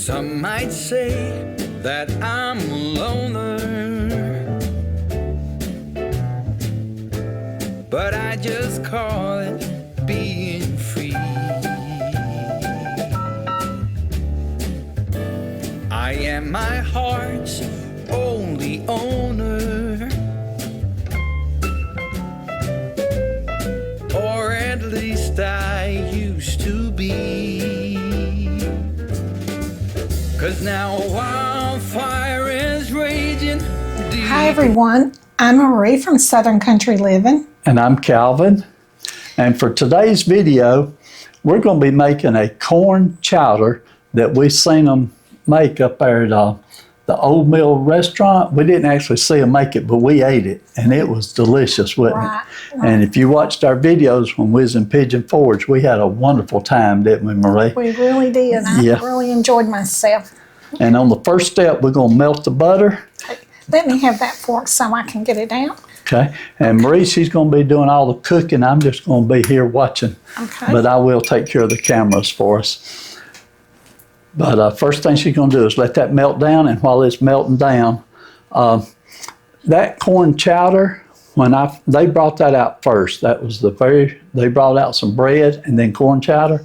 Some might say that I'm a loner, but I just call it being free. I am my heart's only owner, or at least I used to be. 'Cause now a wildfire is raging deep. Hi everyone, I'm Marie from Southern Country Living. And I'm Calvin. And for today's video, we're going to be making a corn chowder that we seen them make up there at the Old Mill restaurant. We didn't actually see them make it, but we ate it, and it was delicious, wasn't it? And if you watched our videos when we was in Pigeon Forge, we had a wonderful time, didn't we, Marie? We really did. I really enjoyed myself. And on the first step, we're going to melt the butter. Let me have that fork so I can get it out. Okay. And Marie, she's going to be doing all the cooking. I'm just going to be here watching. Okay. But I will take care of the cameras for us. But first thing she's going to do is let that melt down, and while it's melting down, that corn chowder, they brought that out first. That was they brought out some bread and then corn chowder,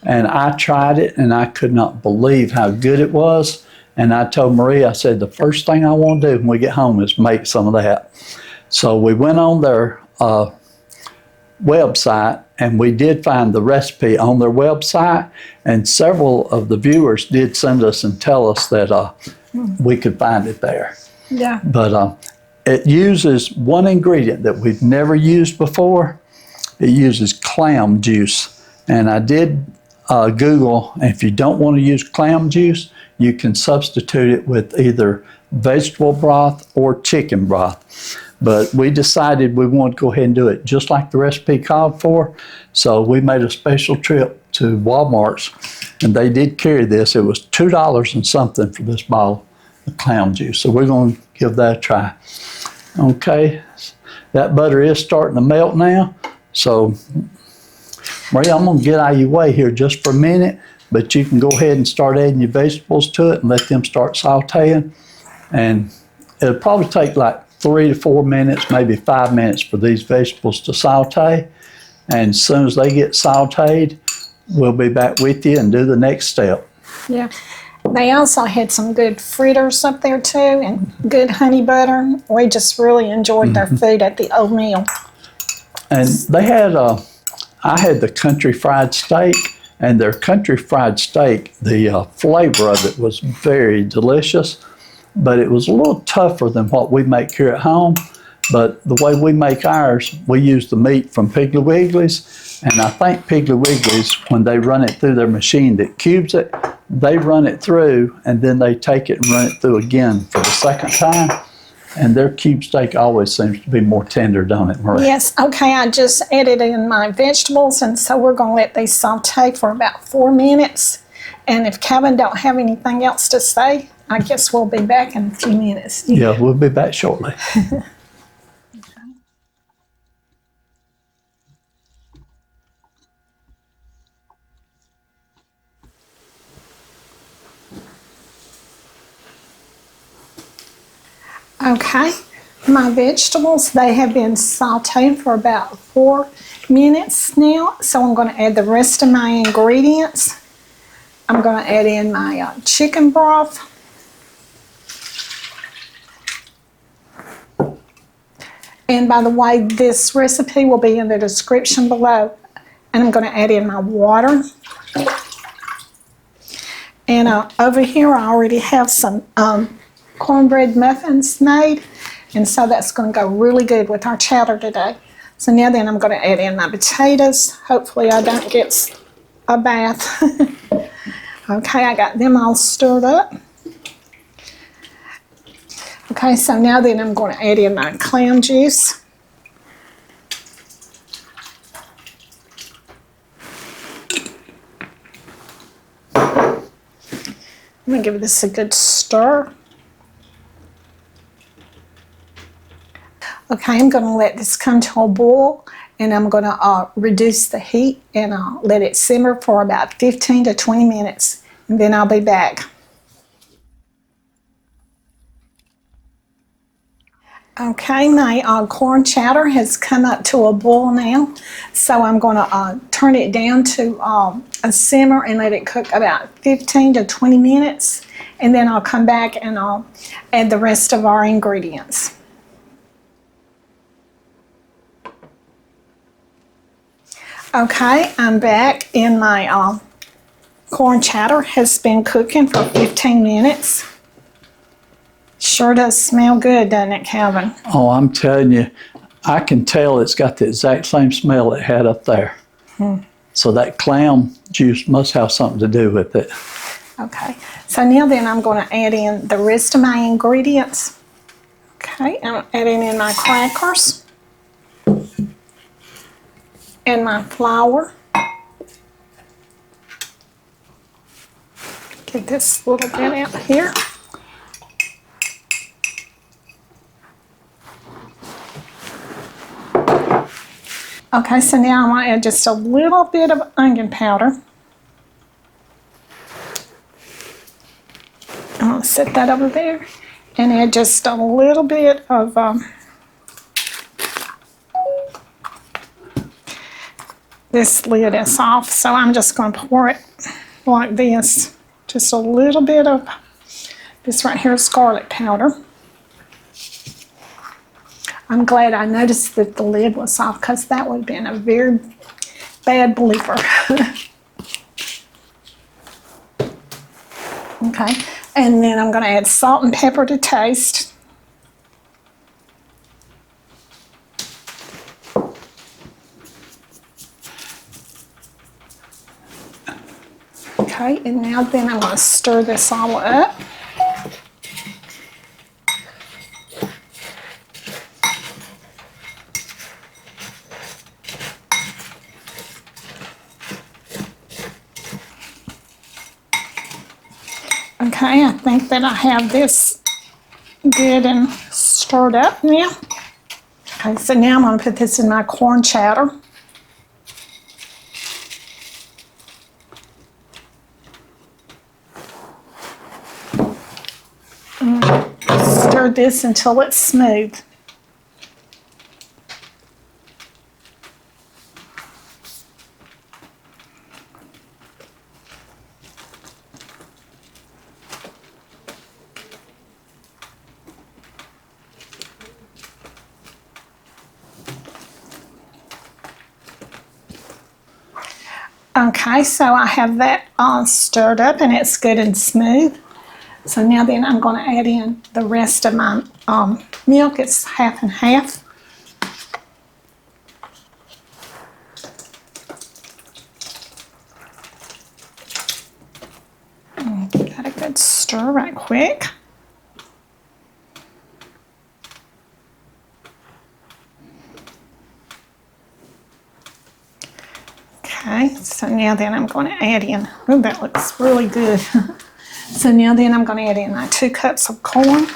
and I tried it, and I could not believe how good it was. And I told Marie, I said, the first thing I want to do when we get home is make some of that. So we went on their website, and we did find the recipe on their website, and several of the viewers did send us and tell us that we could find it there. Yeah. But it uses one ingredient that we've never used before. It uses clam juice. And I did Google, and if you don't want to use clam juice, you can substitute it with either vegetable broth or chicken broth. But we decided we wanted to go ahead and do it just like the recipe called for. So we made a special trip to Walmart's, and they did carry this. It was $2 and something for this bottle of clam juice. So we're going to give that a try. Okay, that butter is starting to melt now. So Marie, I'm going to get out of your way here just for a minute, but you can go ahead and start adding your vegetables to it and let them start sauteing. And it'll probably take like 3 to 4 minutes, maybe 5 minutes for these vegetables to saute. And as soon as they get sauteed, we'll be back with you and do the next step. Yeah. They also had some good fritters up there too, and good honey butter. We just really enjoyed their food at the Old Mill. And they had, I had the country fried steak, and their country fried steak, the flavor of it was very delicious. But it was a little tougher than what we make here at home. But the way we make ours, we use the meat from Piggly Wiggly's. And I think Piggly Wiggly's, when they run it through their machine that cubes it, they run it through, and then they take it and run it through again for the second time. And their cube steak always seems to be more tender, don't it, Marie? Yes. Okay, I just added in my vegetables, and so we're going to let these saute for about 4 minutes. And if Calvin don't have anything else to say, I guess we'll be back in a few minutes. Yeah, we'll be back shortly. Okay, my vegetables, they have been sauteed for about 4 minutes now. So I'm going to add the rest of my ingredients. I'm going to add in my chicken broth. And by the way, this recipe will be in the description below. And I'm going to add in my water. And over here I already have some cornbread muffins made. And so that's going to go really good with our chowder today. So now then I'm going to add in my potatoes. Hopefully I don't get a bath. Okay, I got them all stirred up. Okay, so now then I'm going to add in my clam juice. I'm going to give this a good stir. Okay, I'm going to let this come to a boil, and I'm going to reduce the heat and let it simmer for about 15 to 20 minutes, and then I'll be back. Okay, my corn chowder has come up to a boil now, so I'm going to turn it down to a simmer and let it cook about 15 to 20 minutes, and then I'll come back and I'll add the rest of our ingredients. Okay, I'm back, and my corn chowder has been cooking for 15 minutes. Sure does smell good, doesn't it, Calvin? Oh, I'm telling you, I can tell it's got the exact same smell it had up there. So that clam juice must have something to do with it. Okay, so now then I'm going to add in the rest of my ingredients. Okay, I'm adding in my crackers and my flour. Get this little bit out here. Okay, so now I'm going to add just a little bit of onion powder. I'm going to set that over there and add just a little bit of this lid is off, so I'm just going to pour it like this. Just a little bit of this right here is garlic powder. I'm glad I noticed that the lid was off because that would have been a very bad blooper. Okay, and then I'm going to add salt and pepper to taste. Okay, and now then I'm going to stir this all up. Okay, I think that I have this good and stirred up now. Okay, so now I'm going to put this in my corn chowder. Stir this until it's smooth. Okay, so I have that all stirred up and it's good and smooth. So now then I'm going to add in the rest of my milk. It's half and half. Give that a good stir right quick. Okay, so now then I'm going to add in, oh, that looks really good. So now then I'm going to add in my 2 cups of corn.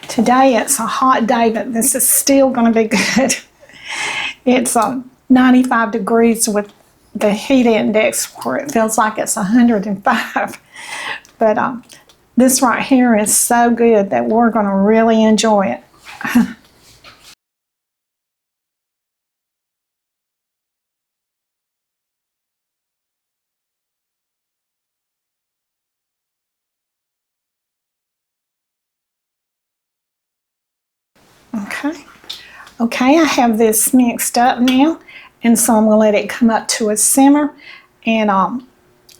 Today it's a hot day, but this is still going to be good. It's 95 degrees with the heat index where it feels like it's 105. But this right here is so good that we're going to really enjoy it. Okay, I have this mixed up now, and so I'm going to let it come up to a simmer and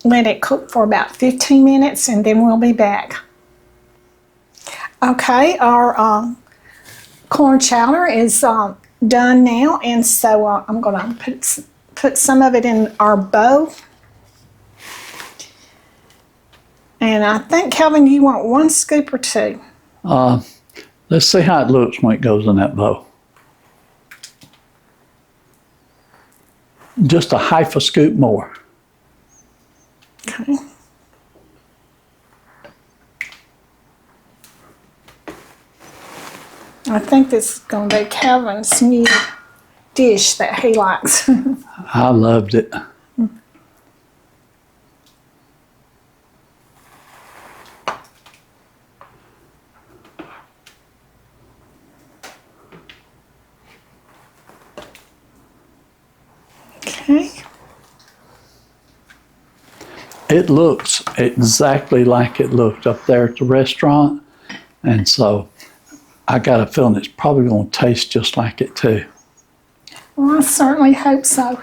let it cook for about 15 minutes, and then we'll be back. Okay, our corn chowder is done now, and so I'm going to put some of it in our bowl. And I think, Kelvin, you want 1 scoop or 2? Let's see how it looks when it goes in that bowl. Just a half a scoop more. Okay. I think this is going to be Calvin's new dish that he likes. I loved it. Okay. It looks exactly like it looked up there at the restaurant. And so I got a feeling it's probably going to taste just like it too. Well, I certainly hope so.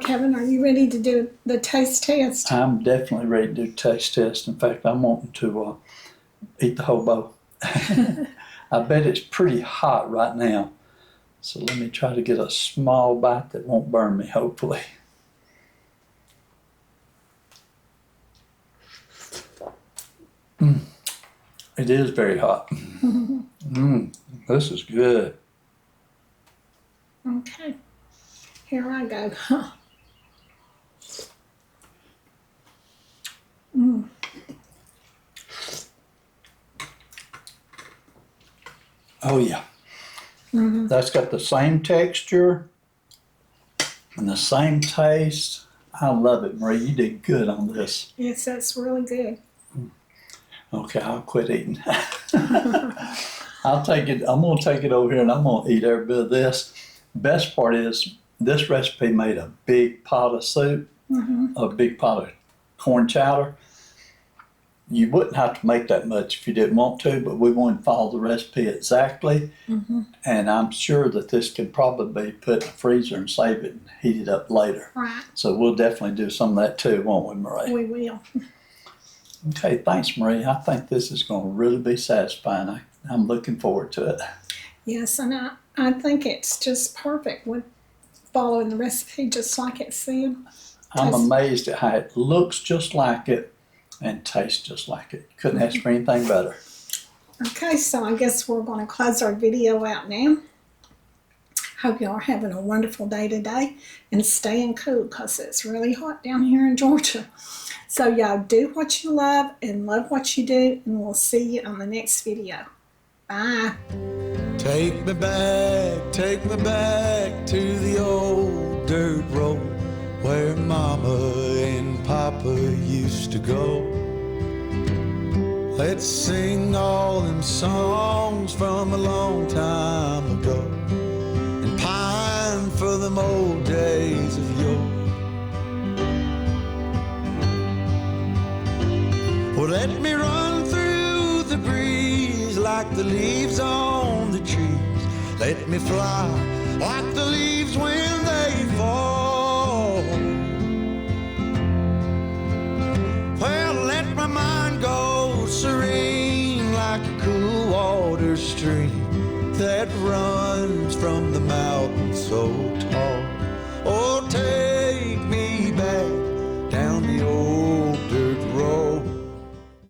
Kevin, are you ready to do the taste test? I'm definitely ready to do taste test. In fact, I'm wanting to eat the whole bowl. I bet it's pretty hot right now. So let me try to get a small bite that won't burn me, hopefully. It is very hot. This is good. Okay. Here I go. Oh yeah. That's got the same texture and the same taste. I love it, Marie. You did good on this. Yes, that's really good. Okay, I'll quit eating. I'll take it. I'm gonna take it over here and I'm gonna eat every bit of this. Best part is this recipe made a big pot of soup, a big pot of corn chowder. You wouldn't have to make that much if you didn't want to, but we want to follow the recipe exactly. And I'm sure that this can probably be put in the freezer and save it and heat it up later. Right. So we'll definitely do some of that too, won't we, Marie? We will. Okay, thanks, Marie. I think this is going to really be satisfying. I'm looking forward to it. Yes, and I think it's just perfect with following the recipe just like it said. I'm amazed at how it looks just like it and tastes just like it. Couldn't ask for anything better. Okay, so I guess we're going to close our video out now. Hope y'all are having a wonderful day today and staying cool because it's really hot down here in Georgia. So y'all do what you love and love what you do, and we'll see you on the next video. Bye. Take me back to the old dirt road where Mama and Papa used to go. Let's sing all them songs from a long time ago and pine for them old days of yore. Well, let me run through the breeze like the leaves on the trees. Let me fly like the leaves when they fall. Well, let my mind go serene like a cool water stream that runs from the mountain so tall. Oh, take